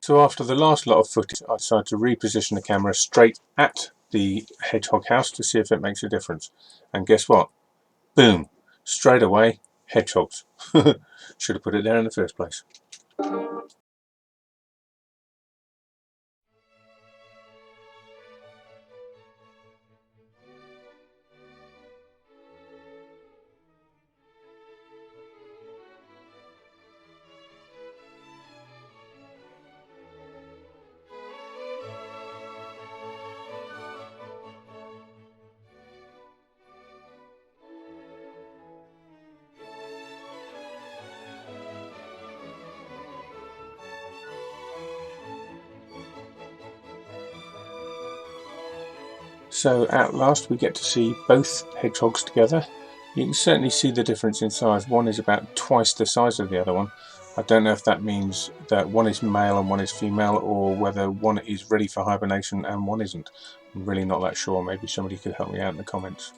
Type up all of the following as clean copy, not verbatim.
So after the last lot of footage, I decided to reposition the camera straight at the hedgehog house to see if it makes a difference. And guess what? Boom! Straight away, hedgehogs. Should have put it there in the first place. So at last we get to see both hedgehogs together. You can certainly see the difference in size. One is about twice the size of the other one. I don't know if that means that one is male and one is female, or whether one is ready for hibernation and one isn't. I'm really not that sure. Maybe somebody could help me out in the comments.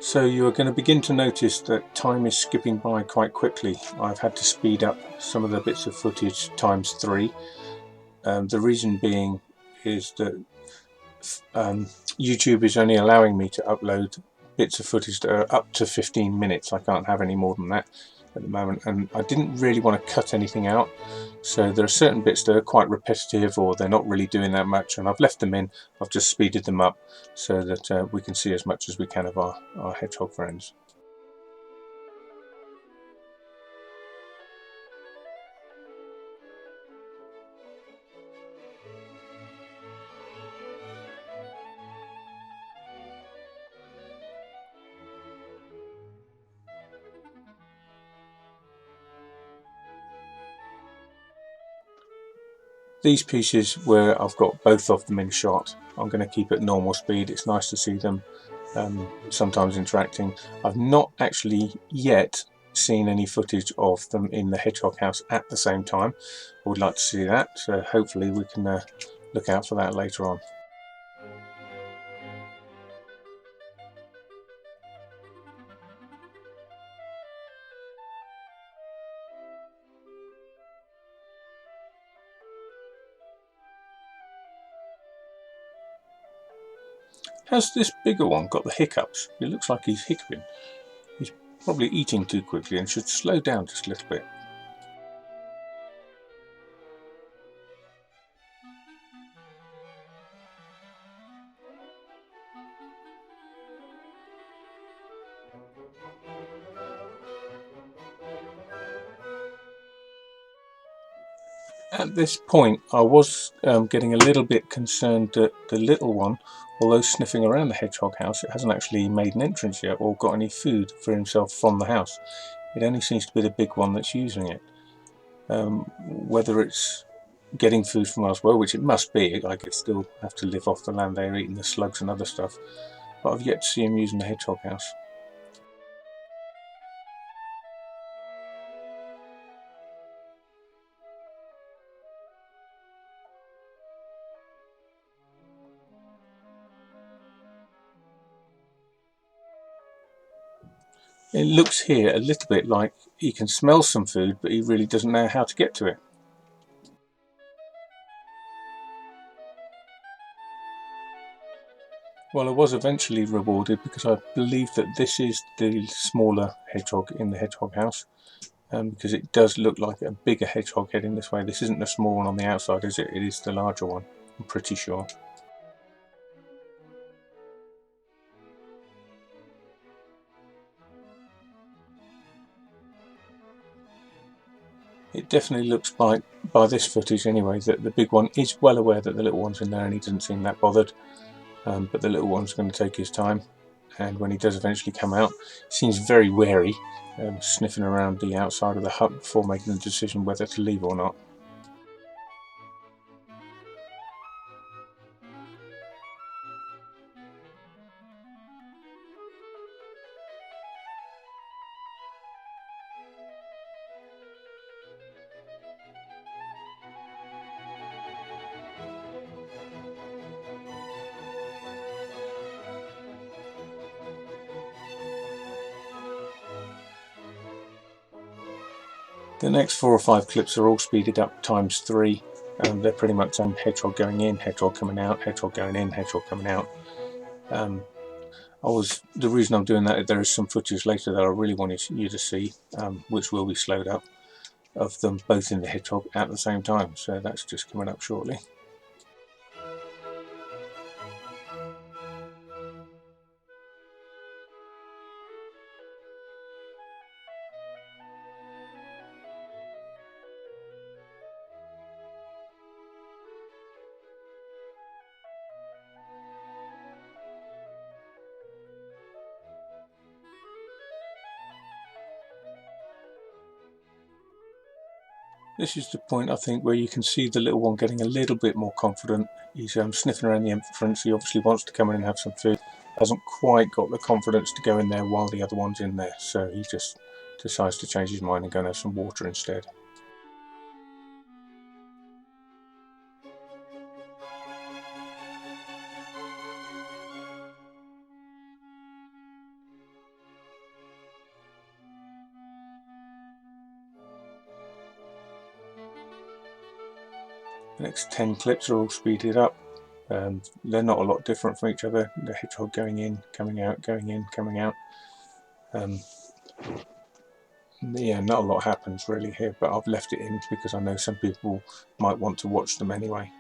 So you are going to begin to notice that time is skipping by quite quickly. I've had to speed up some of the bits of footage times 3. The reason being is that YouTube is only allowing me to upload bits of footage that are up to 15 minutes. I can't have any more than that at the moment, and I didn't really want to cut anything out, so there are certain bits that are quite repetitive or they're not really doing that much, and I've left them in. I've just speeded them up so that we can see as much as we can of our hedgehog friends. These pieces where I've got both of them in shot, I'm going to keep at normal speed. It's nice to see them sometimes interacting. I've not actually yet seen any footage of them in the hedgehog house at the same time. I would like to see that, so hopefully we can look out for that later on. Has this bigger one got the hiccups? It looks like he's hiccuping. He's probably eating too quickly and should slow down just a little bit. At this point I was getting a little bit concerned that the little one, although sniffing around the hedgehog house, it hasn't actually made an entrance yet or got any food for himself from the house. It only seems to be the big one that's using it. Whether it's getting food from elsewhere, which it must be, like it still have to live off the land they're eating, the slugs and other stuff, but I've yet to see him using the hedgehog house. It looks here a little bit like he can smell some food, but he really doesn't know how to get to it. Well, I was eventually rewarded because I believe that this is the smaller hedgehog in the hedgehog house, because it does look like a bigger hedgehog heading this way. This isn't the small one on the outside, is it? It is the larger one, I'm pretty sure. It definitely looks like, by this footage anyway, that the big one is well aware that the little one's in there and he doesn't seem that bothered, but the little one's going to take his time. and when he does eventually come out, he seems very wary, sniffing around the outside of the hut before making the decision whether to leave or not. The next 4 or 5 clips are all speeded up ×3. They're pretty much hedgehog going in, hedgehog coming out, hedgehog going in, hedgehog coming out. The reason I'm doing that is there is some footage later that I really wanted you to see, which will be slowed up, of them both in the hedgehog at the same time. So that's just coming up shortly. This is the point, I think, where you can see the little one getting a little bit more confident. He's sniffing around the entrance. He obviously wants to come in and have some food. Hasn't quite got the confidence to go in there while the other one's in there, so he just decides to change his mind and go and have some water instead. The next 10 clips are all speeded up. They're not a lot different from each other. The hedgehog going in, coming out, going in, coming out. Yeah, not a lot happens really here, but I've left it in because I know some people might want to watch them anyway.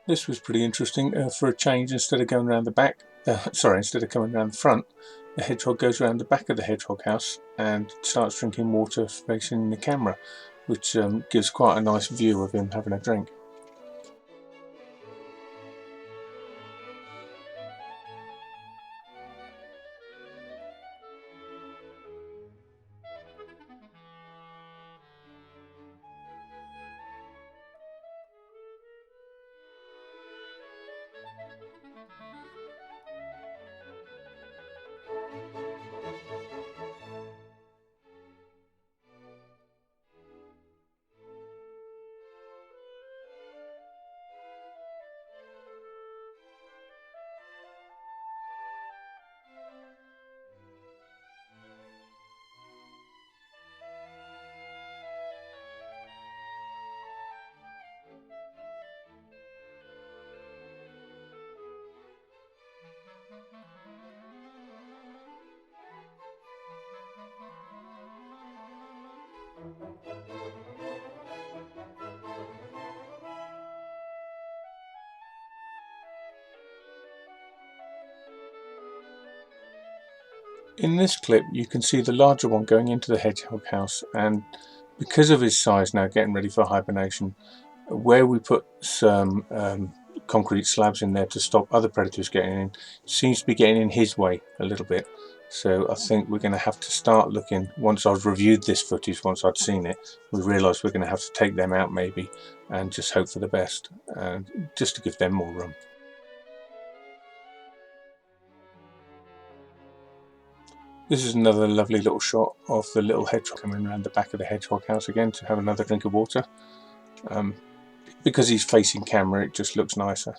This was pretty interesting. For a change, instead of going around the back, instead of coming around the front, the hedgehog goes around the back of the hedgehog house and starts drinking water facing the camera, which gives quite a nice view of him having a drink. In this clip you can see the larger one going into the hedgehog house, and because of his size now getting ready for hibernation, where we put some concrete slabs in there to stop other predators getting in, seems to be getting in his way a little bit. So I think we're going to have to start looking, once I've reviewed this footage, once I've seen it, we realise we're going to have to take them out maybe and just hope for the best, just to give them more room. This is another lovely little shot of the little hedgehog coming around the back of the hedgehog house again to have another drink of water. Because he's facing camera, it just looks nicer.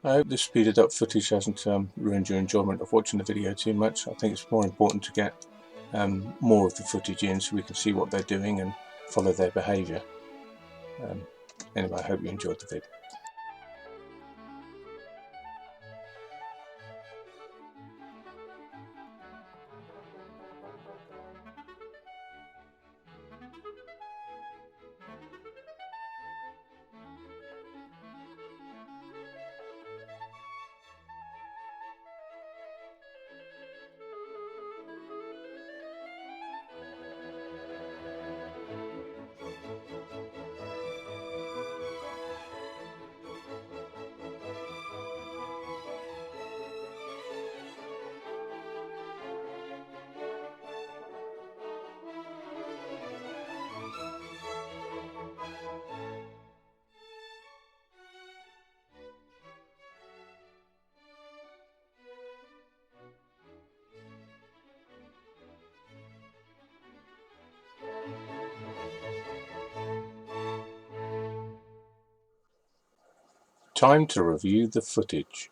I hope this speeded up footage hasn't ruined your enjoyment of watching the video too much. I think it's more important to get more of the footage in so we can see what they're doing and follow their behaviour. Anyway, I hope you enjoyed the video. Time to review the footage.